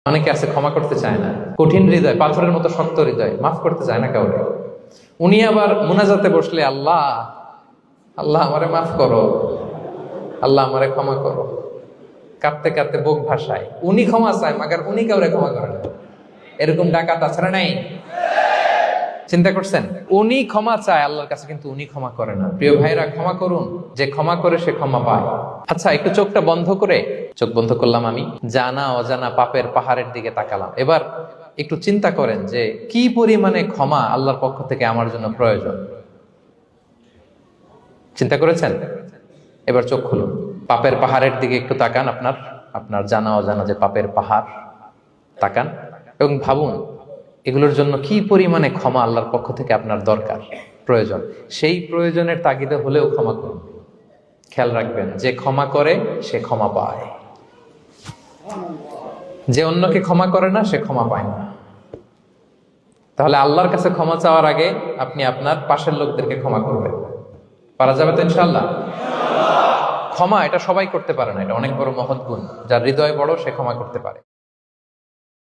অনেকে আছে ক্ষমা করতে চায় না, কঠিন হৃদয়, পাথরের মতো শক্ত হৃদয়, মাফ করতে চায় না কাউকে। উনি আবার মুনাজাতে বসলে আল্লাহ আল্লাহ আমারে মাফ করো, আল্লাহ আমারে ক্ষমা করো, কাঁদতে কাঁদতে বুক ভাসায়। উনি ক্ষমা চায় মাগার উনি কাউরে ক্ষমা করে না। এরকম ডাকাত আছে না নাই? চিন্তা করছেন? উনি ক্ষমা চায় আল্লাহর কাছে, কিন্তু উনি ক্ষমা করে না। প্রিয় ভাইরা, ক্ষমা করুন। যে ক্ষমা করে সে ক্ষমা পায়। আচ্ছা, একটু চোখটা বন্ধ করে, চোখ বন্ধ করলাম আমি, জানা অজানা পাপের পাহাড়ের দিকে তাকালাম। এবার একটু চিন্তা করেন যে কি পরিমাণে ক্ষমা আল্লাহর পক্ষ থেকে আমার জন্য প্রয়োজন। চিন্তা করেছেন? এবার চোখ খুলুন, পাপের পাহাড়ের দিকে একটু তাকান। আপনার আপনার জানা অজানা যে পাপের পাহাড়, তাকান এবং ভাবুন এগুলোর জন্য কি পরিমাণে ক্ষমা আল্লাহর পক্ষ থেকে আপনার দরকার, প্রয়োজন। সেই প্রয়োজনের তাগিদে হলেও ক্ষমা করুন। খেয়াল রাখবেন, যে ক্ষমা করে সে ক্ষমা পায়, যে অন্যকে ক্ষমা করে না সে ক্ষমা পায় না। তাহলে আল্লাহর কাছে ক্ষমা চাওয়ার আগে আপনি আপনার পাশের লোকদেরকে ক্ষমা করবেন। পারা যাবে তো ইনশাআল্লাহ? ক্ষমা এটা সবাই করতে পারে না, এটা অনেক বড় মহৎ গুণ। যার হৃদয় বড় সে ক্ষমা করতে পারে।